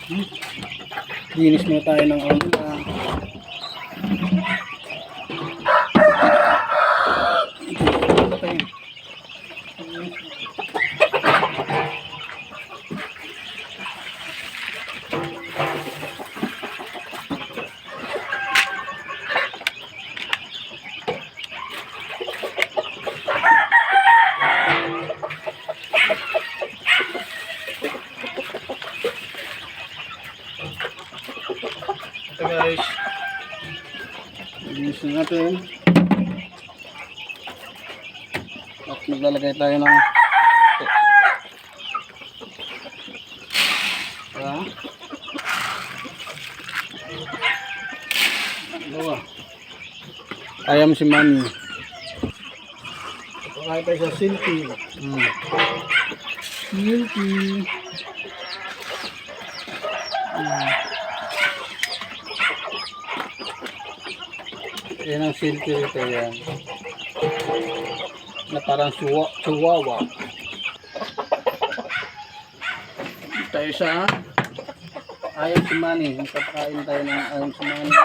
Linis muna tayo ng ano nila. Ito guys, linisin natin at maglalagay tayo ng dalawa. Ayam si Manny. Pakain tayo sa silky. Silky. Yan ang silky ito yan. Na parang chihuahua. Tayo sa ayam si Manny. Magpapakain tayo ng ayam si Manny.